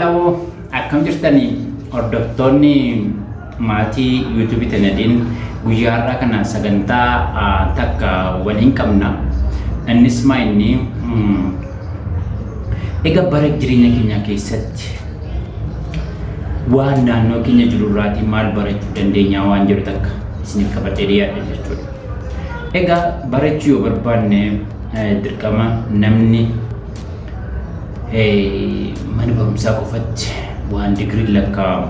Halo, akkam jirtanii hordoftoonni maatii YouTube tanadin guyyaa har'aa kana sagantaa takka waliin qabna. Innis inni egaa bara jireenya keenya keessatti waan naannoo keenya jiru irraatii maal barachuu dandeenya waan jedhu takka isiniif qabadhee dhiyaadha jechuudha. Egaa barachuu yoo barbaanne dirqama namni mana barumsaa qofatti waan digirii lakkaa'amu,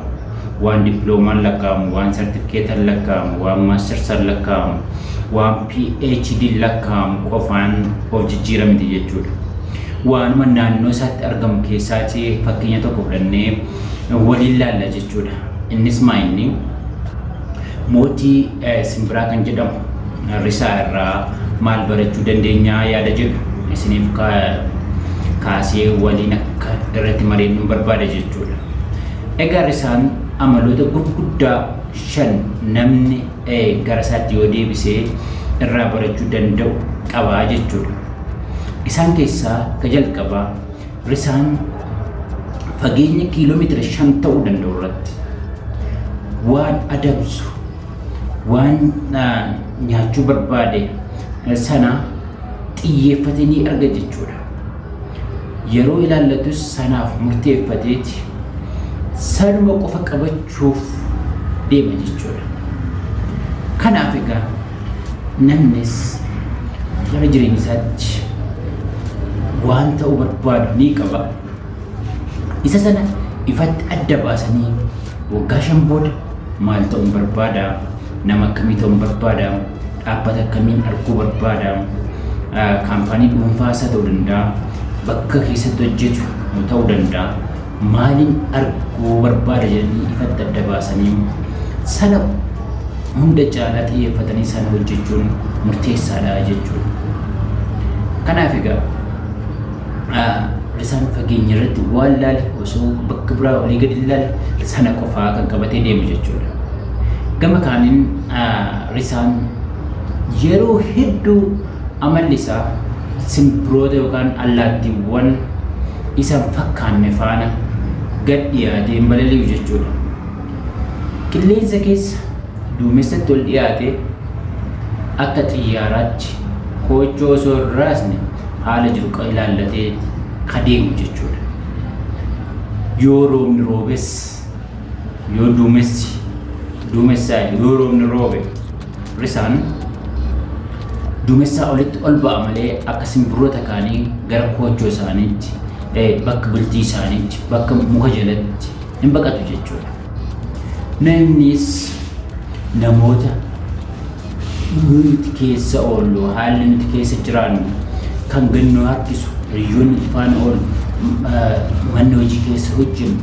waan diploomaan lakkaa'amu, waan sartifikeetaan lakkaa'amu, waan maastersaan lakkaa'amu, waan PhD lakkaa'amu qofaan of jijjiiramti jechuudha. Waanuma naannoo isaatti argamu keessaati fakkeenya tokko fudhannee waliin laalla jechuudha. Innis inni mootii simbiraa kan jedhamu risaa irraa maal barachuu dandeenya yaada jedhu isiniif kaasee waliin akka irratti mari'annu barbaada jechuudha. Egaa risaan amaloota gurguddaa 5 namni gara isaatti yoo deebisee irraa barachuu danda'u qaba jechuudha. Isaan keessaa ka jalqabaa risaan fageenya kiiloomeetira 5 ta'uu danda'u irratti waan adamsu waan nyaachuu barbaade sana xiyyeeffatanii arga jechuudha. Yeroo ilaallatus sanaaf murteeffateeti sanuma qofa qabachuuf deema jechuudha. Kanaaf egaa namnis bara jireenya isaatti waan ta'uu barbaadu ni qaba. Isa sana ifatti adda baasanii waggaa 5 booda maal ta'uu barbaada, nama akkamii ta'uu barbaada, dhaabbata akkamiin arguu barbaada, kaampaanii dhuunfaas ta'uu danda'a, bakka keessatti hojjetu ta'uu danda'a, maaliin arguu barbaada jedhanii ifatti adda baasanii sana hunda caalaa xiyyeeffatanii sana hojjechuun murteessaadha jechuudha. Kanaaf egaa risaan fageenya irratti waan laale osoo bakka biraa olii gadi ilaale sana qofaa kan qabatee deemu jechuudha. Gama kaaniin risaan yeroo hedduu amalli isaa simbiroota yookaan allaattiiwwan isaan fakkaanne faana gad dhiyaatee balali'u jechuudha. Qilleensa keessa duumessatti ol dhiyaatee akka xiyyaaraatti koochoo osoo hin raasne haala jiru ilaallatee kadeemu jechuudha. Yoo roobni roobes, yoo duumessaa yoo roobni roobe risaan duumessaa olitti ol ba'a malee akka simbiroota kaanii gara koochoo isaaniitti, bakka bultii isaaniitti, bakka muka jalatti hin baqatu jechuudha. Namnis namoota nuti keessa oollu, haalli nuti keessa jiraannu kan gannoo harkisu, hiriyoonni faana oolu, manni hojii keessa hojjennu,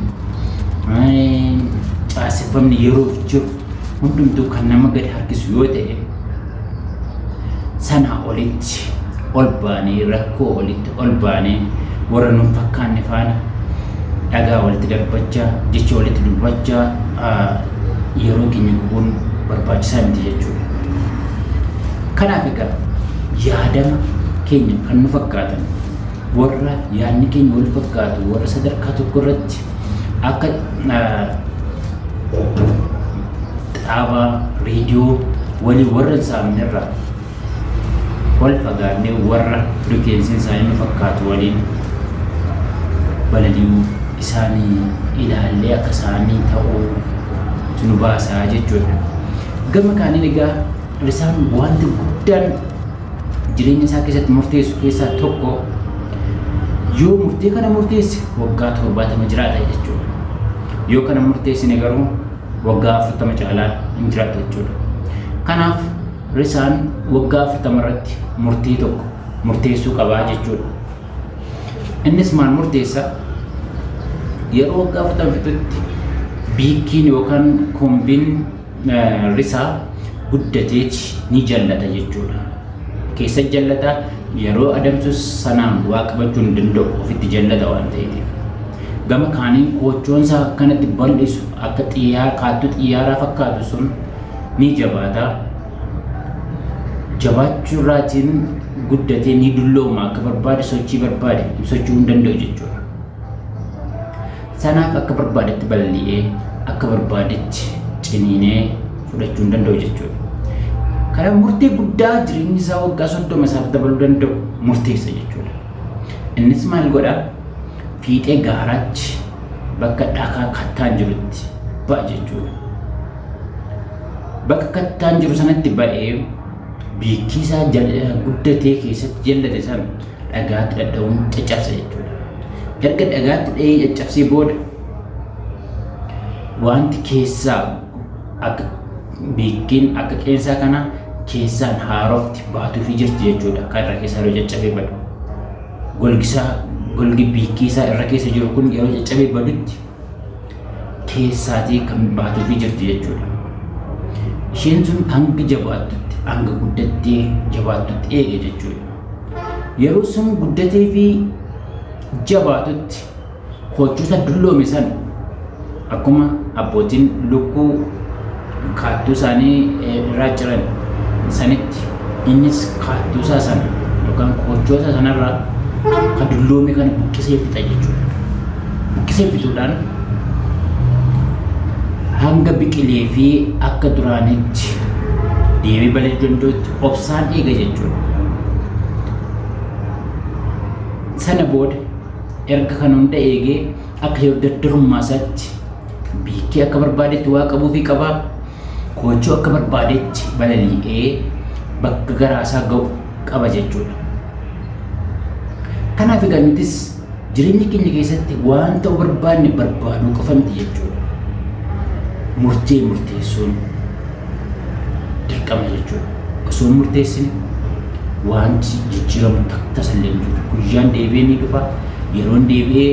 caaseffamni yeroof jiru hundumtuu kan nama gadi harkisu yoo ta'e sana olitti ol baanee rakkoo olitti ol baanee warra nun fakkaanne faana dhagaa walitti darbachaa, jecha walitti dubbachaa yeroo keenya gubuun barbaachisaa miti jechuudha. Kanaaf egaa yaadama keenya kan nu fakkaatan warra yaadni keenya wal fakkaatu warra sadarkaa tokko irratti akka dhaabaa reediyoo walii warra hin saamne irraa wal fagaannee warra rifeensi isaanii nu fakkaatu waliin balali'uu isaanii ilaallee akka isaanii ta'uu nu baasaa jechuudha. Gama kaaniin egaa risaan wanti guddaan jireenya isaa keessatti murteessu keessaa tokko yoo murtee kana murteesse waggaa 70 jiraata jechuudha. Yoo kana murteessine garuu waggaa 40 caalaa hin jiraatu jechuudha. Kanaaf risaan waggaa 40 irratti murtii tokko murteessuu qabaa jechuudha. Innis maal murteessa? Yeroo waggaa 40 fixutti biikkiin yookaan kombiin risaa guddateeti ni jallata jechuudha. Keessa jallata yeroo adamsus sanaan waa qabachuu hin danda'u ofitti jallata waan ta'eef. Gama kaaniin koochoon isaa akkanatti bal'isu akka kaattuu xiyyaaraa fakkaatu sun ni jabaata. Jabaachuu irraatiin guddatee ni dullooma akka barbaade sochii barbaade socho'uu hin danda'u jechuudha. sanaaf akka barbaadetti balali'ee akka barbaadetti ciniinee fudhachuu hin danda'u jechuudha. Kana murtee guddaa jireenyi isaa waggaa 30 isaaf dabaluu danda'u murteessa jechuudha. Innis maal godhaa? Fiixee gaaraatti bakka dhakaa kattaan jirutti ba'a jechuudha. Bakka kattaan jiru sanatti ba'ee biikkii isaa guddatee keessatti jallate sana dhagaatti dhadha'uun caccabsa jechuudha. Erga dhagaatti dha'ee caccabsee booda wanti keessaa akka biikkiin akka qeensaa kana keessaan haarofti baatuufii jirti jechuudha. Kan irra keessaa yeroo caccabee badu golgi biikkii isaa irra keessa jiru kun yeroo caccabee badutti keessaatii kan baatuufii jirti jechuudha. Isheen sun hanga jabaattutti hanga guddattee jabaattutti eege jechuudha. Yeroo sun guddatee fi jabaatutti kochuusa dulloome san akkuma abbootiin lukkuu kaattuu isaanii irraa ciran sanitti innis kaattuusaa sana yookaan kochoosa sanarraa kan dulloome kana buqqisee fixa jechuudha. Buqqisee fixuudhaan hanga biqilee fi akka duraanitti deebii balali'uu danda'utti obsaan eega jechuudha. Sana booda erga kan hunda eegee akka yeroo dardarummaa isaatti biikkii akka barbaadetti waa qabuu fi qabaa kochoo akka barbaadetti balali'ee bakka garaasaa ga'u qaba jechuudha. Kanaaf egaa nutis jireenya keenya keessatti waan ta'u barbaadne barbaaduu qofa miti jechuudha. Murtee murteessuun dirqama jechuudha. Osoo murteessine wanti jijjiiramu tasallee hin jiru. Guyyaan deebi'ee ni dhufa, yeroon deebi'ee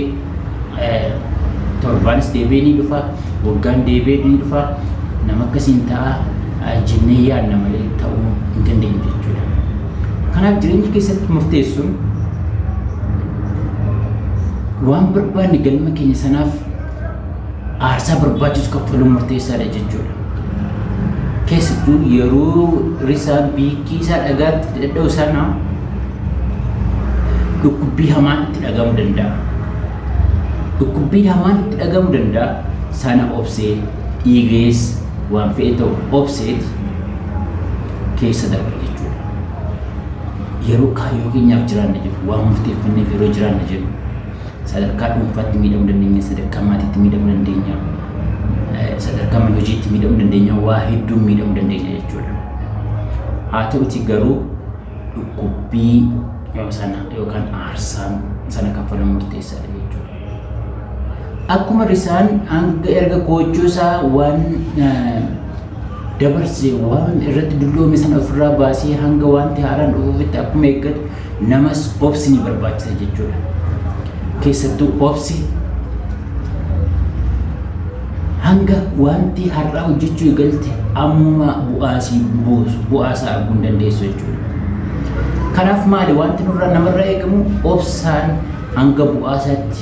torbaanis deebi'ee ni dhufa, waggaan deebi'ee ni dhufa. Nama akkasiin ta'a jennee yaadna malee ta'uu hin dandeenye jechuudha. Kanaaf jireenya keessatti murteessuun waan barbaadne galma keenya sanaaf aarsaa barbaachisu kaffaluun murteessaadha jechuudha. Keessattuu yeroo risaan biikkii isaa dhagaatti dhadha'u sana dhukkubbii hamaan itti dhagahamuu danda'a. Dhukkubbii hamaan itti dhagahamuu danda'a sana obsee dhiigees waan fe'e ta'u obseeti keessa darba jechuudha. Yeroo kaayyoo keenyaaf jiraanna jedhu waan murteeffanneef yeroo jiraanna jedhu sadarkaa dhuunfaatti miidhamuu dandeenya, sadarkaa maatiitti miidhamuu dandeenya, sadarkaa mana hojiitti miidhamuu dandeenya, waa hedduun miidhamuu dandeenya jechuudha. Haa ta'uti garuu dhukkubbii sana yookaan aarsaan sana kaffaluun murteessaadha jechuudha. Akkuma risaan hanga erga kochuusaa waan dabarsee waan irratti dulloome sana ofirraa baasee hanga wanti haaraan dhufuufitti akkuma eeggatu namas obsi ni barbaachisa jechuudha. Keessattuu obsi hanga wanti har'aa hojjechuu eegalte ammuma bu'aasaa arguu hin dandeessu jechuudha. Kanaaf maali wanti nurraa namarraa eegamu obsaan hanga bu'aasaatti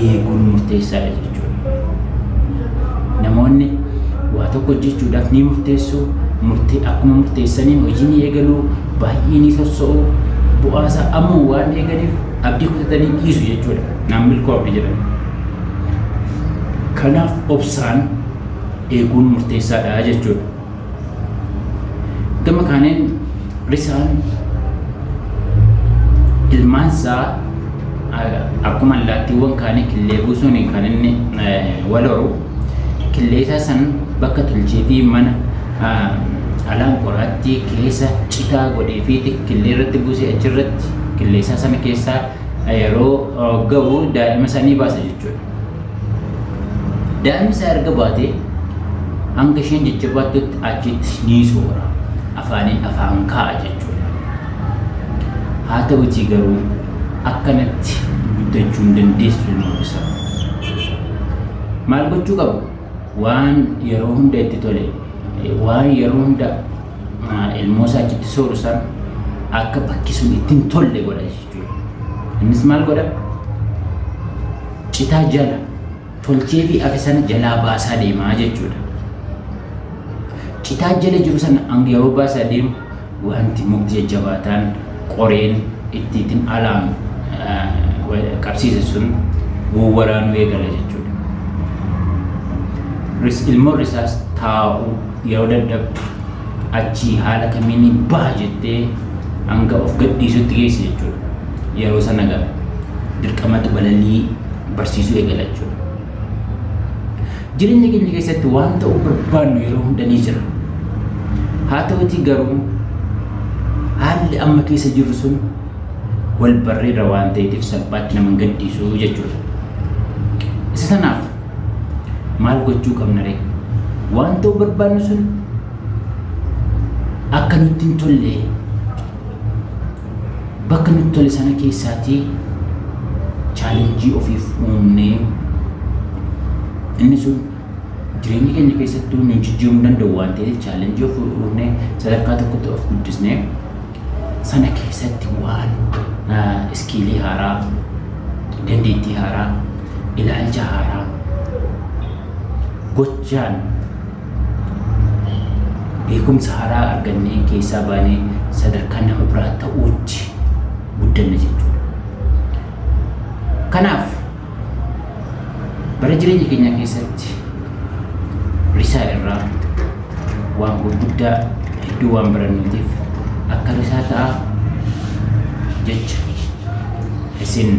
eeguun murteessaadha jechuudha. Namoonni waa tokko hojjechuudhaaf ni murteessu, akkuma murteessaniin hojii ni eegalu, baay'ee ni sossoo'u, bu'aasaa amma waan eeganiif abdii kutatanii dhiisu jechuudha. Naan milkoofne jedhama. Kanaaf obsaan eeguun murteessaadha jechuudha. Gama kaaniin risaan ilmaansaa akkuma allaattiiwwan kaanii killee buusuun kan inni wal horu killee isaa san bakka tolchee fi mana alaan qoraattii keessa citaa godhee fi killee irratti buusee achirratti killee isaa sana keessaa yeroo ga'u daa'ima isaanii baasa jechuudha. Daa'imni isaa erga baatee hanga isheen jajjabaattutti achitti ni soora. Afaaniin afaan kaa'a jechuudha. Haa ta'utii garuu akkanatti guddachuu hin dandeessu ilmoo isaa. Maal gochuu qabu? Waan yeroo hunda itti tole, waan yeroo hunda ilmoo isaa achitti sooru san akka bakki sun ittiin tolle godha jechuudha. Innis maal godha? Citaa jala tolchee fi afi sana jalaa baasaa deemaa jechuudha. Citaa jala jiru sana hanga yeroo baasaa deemu wanti mukti jajjabaataan qoreen ittiin alaan qabsiise sun waraanuu eegala jechuudha. Ilmoon risaas taa'u yeroo dadhabdu achii haala kamiin baha jettee hanga of gadhiisutti geesse jechuudha. Yeroo sana gara dirqamatu balalii barsiisuu eegala jechuudha. Jireenya keenya keessatti waan ta'uu barbaannu yeroo hunda ni jira. Haa ta'utii garuu haalli amma keessa jirru sun wal barreera waan ta'eef salphaatti nama hin gadhiisu jechuudha. Isa sanaaf maal gochuu qabna ree? Waan ta'uu barbaannu sun akka nutti hin tolle bakka nutti tole sana keessaatii chaalenjii ofiif uumnee inni sun jireenya keenya keessatti nu jijjiiruu danda'u waan ta'eef chaalenjii of uumnee sadarkaa tokkotti of guddisnee sana keessatti waan iskiilii haaraa, dandeettii haaraa, ilaalcha haaraa gochaan beekumsa haaraa argannee keessaa baanee sadarkaa nama biraa ta'uutti guddanna jechuudha. Kanaaf bara jireenya keenya keessatti risaa irraa waan gurguddaa hedduu waan barannuutiif akka risaa ta'a jecha isin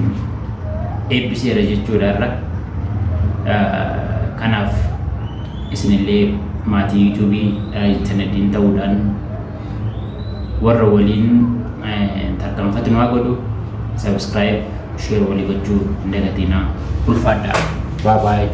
eebbiseera jechuudha irra. Kanaaf isinillee maatii yuutuubii intarneetiin ta'uudhaan warra waliin tarkaanfatan waa godhu subscribe share walii gochuu hin dagatinaa. Ulfaadhaa. Bye bye.